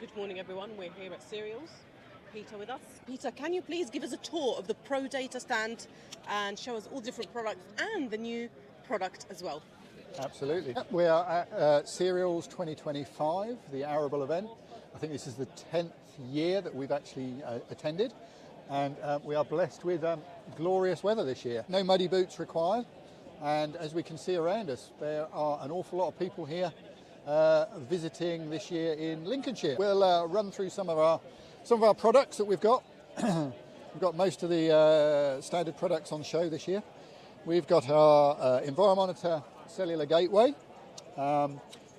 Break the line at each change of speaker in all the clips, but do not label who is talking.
Good morning, everyone. We're here at Cereals. Peter with us. Peter, can you please give us a tour of the Pro Data stand and show us all different products and the new product as well?
Absolutely. We are at Cereals 2025, the Arable event. I think this is the 10th year that we've actually attended, and we are blessed with glorious weather this year. No muddy boots required, and as we can see around us, there are an awful lot of people here visiting this year in Lincolnshire. We'll run through some of our products that we've got. We've got most of the standard products on show this year. We've got our Enviromonitor cellular gateway,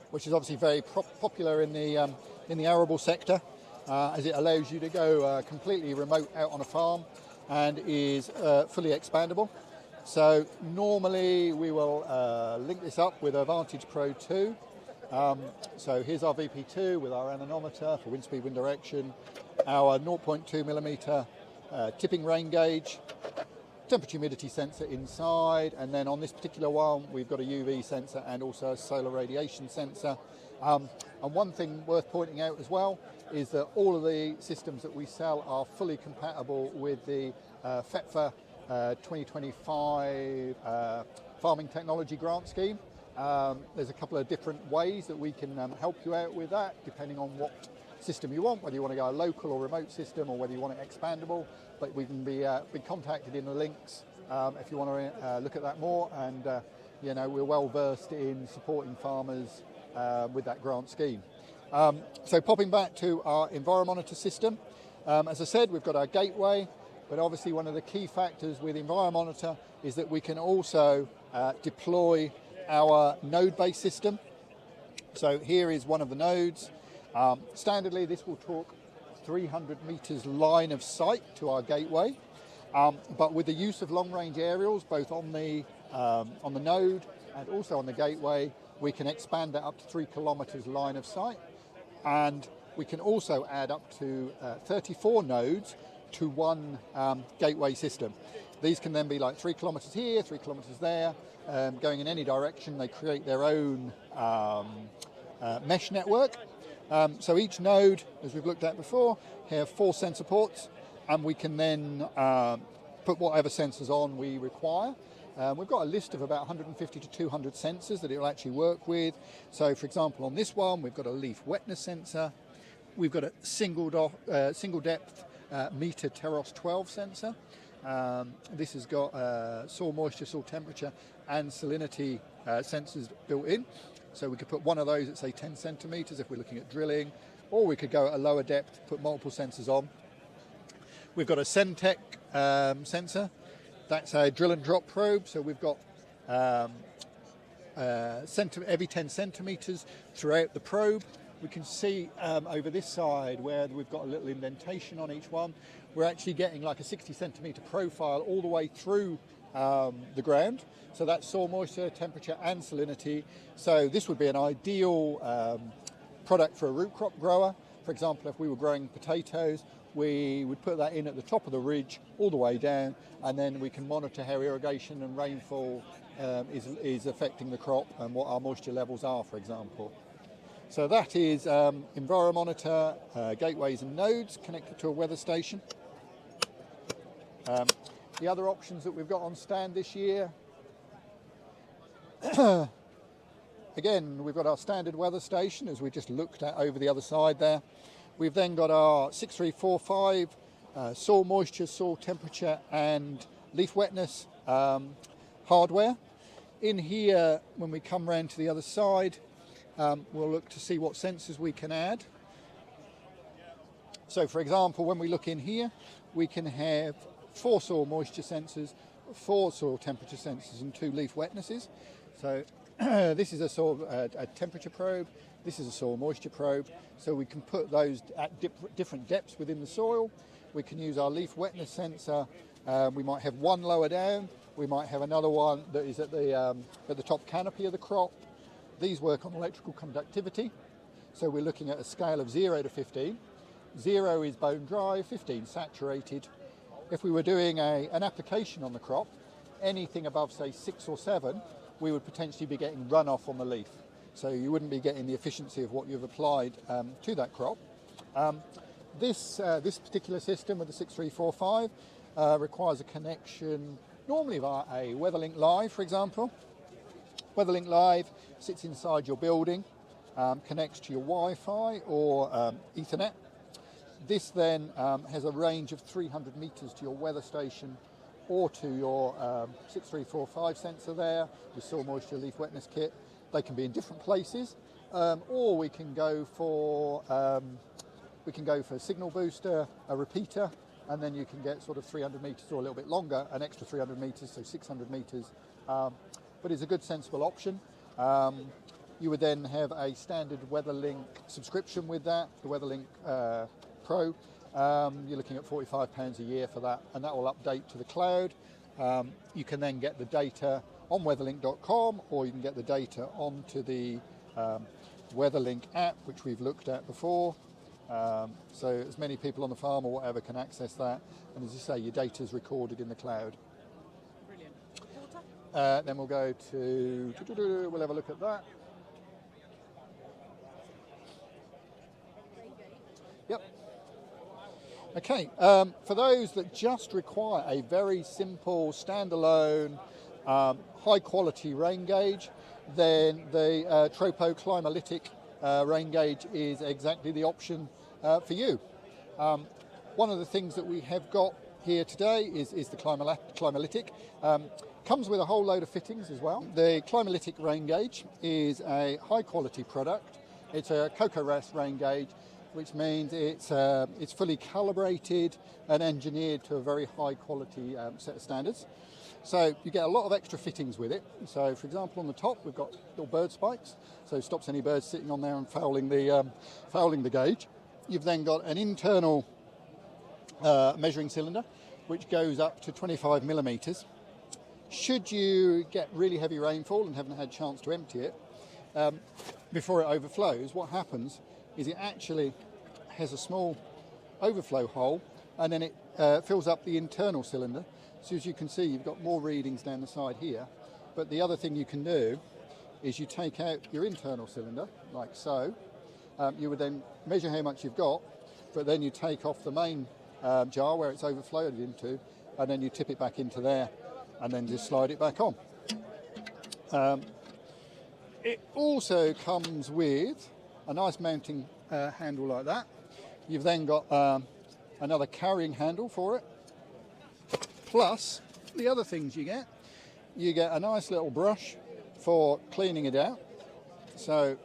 which is obviously very popular in the arable sector, as it allows you to go completely remote out on a farm and is fully expandable. So normally we will link this up with a Vantage Pro 2. So here's our VP2 with our anemometer for wind speed, wind direction, our 0.2 millimeter tipping rain gauge, temperature humidity sensor inside, and then on this particular one we've got a UV sensor and also a solar radiation sensor. And one thing worth pointing out as well is that all of the systems that we sell are fully compatible with the FETFA 2025 Farming Technology Grant Scheme. There's a couple of different ways that we can help you out with that, depending on what system you want, whether you want to go a local or remote system or whether you want it expandable. But we can be contacted in the links if you want to look at that more. And we're well versed in supporting farmers with that grant scheme. So popping back to our Enviromonitor system, as I said, we've got our gateway, but obviously one of the key factors with Enviromonitor is that we can also deploy our node-based system. So here is one of the nodes. Standardly, this will talk 300 meters line of sight to our gateway, but with the use of long-range aerials, both on the node and also on the gateway, we can expand that up to 3 kilometers line of sight, and we can also add up to 34 nodes to one gateway system. These can then be like 3 kilometers here, 3 kilometers there, going in any direction. They create their own mesh network. So each node, as we've looked at before, have 4 sensor ports, and we can then put whatever sensors on we require. We've got a list of about 150 to 200 sensors that it will actually work with. So for example, on this one, we've got a leaf wetness sensor. We've got a single depth meter Teros 12 sensor. This has got soil moisture, soil temperature and salinity sensors built in. So we could put one of those at say 10 centimeters if we're looking at drilling, or we could go at a lower depth, put multiple sensors on. We've got a Sentech sensor. That's a drill and drop probe. So we've got every 10 centimeters throughout the probe. We can see over this side where we've got a little indentation on each one. We're actually getting like a 60 centimeter profile all the way through the ground. So that's soil moisture, temperature and salinity. So this would be an ideal product for a root crop grower. For example, if we were growing potatoes, we would put that in at the top of the ridge all the way down, and then we can monitor how irrigation and rainfall is affecting the crop and what our moisture levels are, for example. So that is Enviromonitor gateways and nodes connected to a weather station. The other options that we've got on stand this year, again, we've got our standard weather station, as we just looked at over the other side there. We've then got our 6345 soil moisture, soil temperature and leaf wetness hardware. In here, when we come round to the other side, we'll look to see what sensors we can add. So for example, when we look in here, we can have 4 soil moisture sensors, 4 soil temperature sensors and 2 leaf wetnesses. So this is a temperature probe, this is a soil moisture probe, so we can put those at different depths within the soil. We can use our leaf wetness sensor. We might have one lower down, we might have another one that is at the top canopy of the crop. These work on electrical conductivity, so we're looking at a scale of 0 to 15. 0 is bone dry, 15 saturated. If we were doing an application on the crop, anything above say 6 or 7, we would potentially be getting runoff on the leaf. So you wouldn't be getting the efficiency of what you've applied to that crop. This particular system with the 6345 requires a connection normally via a WeatherLink Live, for example. WeatherLink Live sits inside your building, connects to your Wi-Fi or Ethernet. This then has a range of 300 meters to your weather station or to your 6345 sensor there, your soil moisture leaf wetness kit. They can be in different places, or we can go for signal booster, a repeater, and then you can get sort of 300 meters or a little bit longer, an extra 300 meters, so 600 meters. But it's a good, sensible option. You would then have a standard WeatherLink subscription with that, the WeatherLink Pro. You're looking at £45 a year for that, and that will update to the cloud. You can then get the data on weatherlink.com, or you can get the data onto the WeatherLink app, which we've looked at before. So as many people on the farm or whatever can access that, and as you say, your data is recorded in the cloud.
Brilliant. Water?
Then we'll go to, we'll have a look at that. Yep. Okay, for those that just require a very simple, standalone, high quality rain gauge, then the Tropo Climalytic rain gauge is exactly the option for you. One of the things that we have got here today is the Climalytic. Comes with a whole load of fittings as well. The Climalytic rain gauge is a high quality product. It's a CocoRAS rain gauge, which means it's fully calibrated and engineered to a very high quality set of standards. So you get a lot of extra fittings with it. So for example, on the top we've got little bird spikes, so it stops any birds sitting on there and fouling the gauge. You've then got an internal measuring cylinder, which goes up to 25 millimeters. Should you get really heavy rainfall and haven't had a chance to empty it, before it overflows, what happens is it actually has a small overflow hole, and then it fills up the internal cylinder. So as you can see, you've got more readings down the side here. But the other thing you can do is you take out your internal cylinder, like so. You would then measure how much you've got, but then you take off the main jar where it's overflowed into, and then you tip it back into there, and then just slide it back on. It also comes with a nice mounting handle like that. You've then got another carrying handle for it. Plus, the other things you get a nice little brush for cleaning it out. So,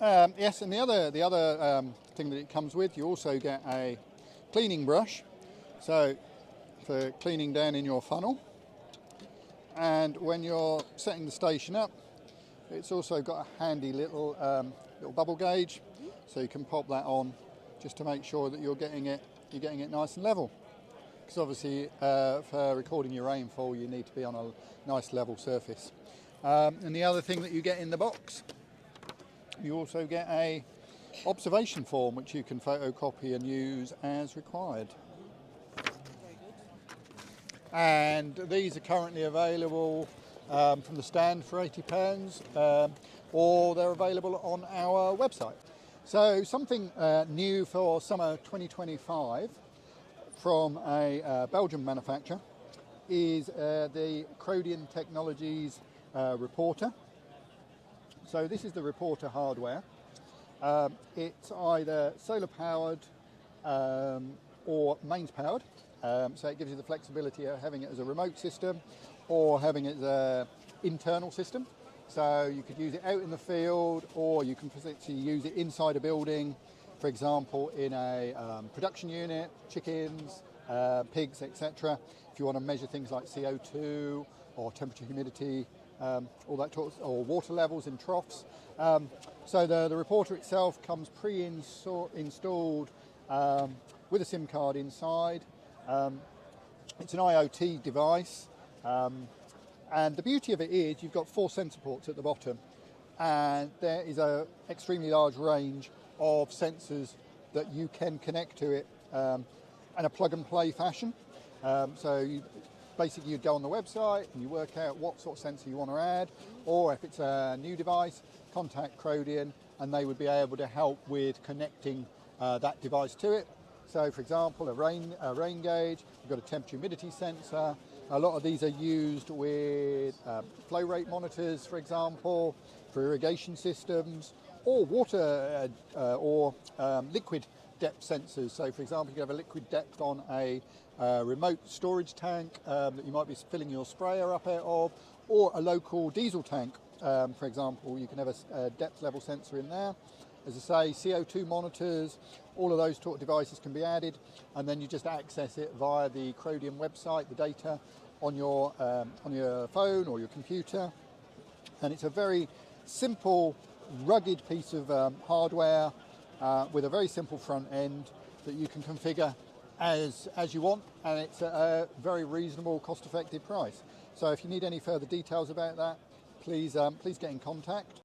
yes, and the other thing that it comes with, you also get a cleaning brush, so for cleaning down in your funnel. And when you're setting the station up, it's also got a handy little bubble gauge, so you can pop that on just to make sure that you're getting it nice and level. Because obviously for recording your rainfall, you need to be on a nice level surface. And the other thing that you get in the box, you also get a observation form which you can photocopy and use as required. And these are currently available from the stand for £80, or they're available on our website. So something new for summer 2025 from a Belgian manufacturer is the Crodian Technologies Reporter. So this is the Reporter hardware. It's either solar powered or mains powered. So it gives you the flexibility of having it as a remote system or having it as an internal system. So you could use it out in the field, or you can potentially use it inside a building, for example, in a production unit, chickens, pigs, etc. If you want to measure things like CO2 or temperature, humidity, all that sort of, or water levels in troughs. So the Reporter itself comes pre-installed with a SIM card inside. It's an IoT device, and the beauty of it is you've got 4 sensor ports at the bottom, and there is an extremely large range of sensors that you can connect to it in a plug and play fashion. So basically you'd go on the website and you work out what sort of sensor you want to add, or if it's a new device, contact Crodian and they would be able to help with connecting that device to it. So for example, a rain gauge, we've got a temperature humidity sensor. A lot of these are used with flow rate monitors, for example, for irrigation systems, or water or liquid depth sensors. So for example, you have a liquid depth on a remote storage tank that you might be filling your sprayer up out of, or a local diesel tank, for example. You can have a depth level sensor in there. As I say, CO2 monitors, all of those sort of devices can be added, and then you just access it via the Crodium website, the data on your phone or your computer. And it's a very simple, rugged piece of hardware with a very simple front end that you can configure as you want, and it's at a very reasonable, cost-effective price. So if you need any further details about that, please get in contact.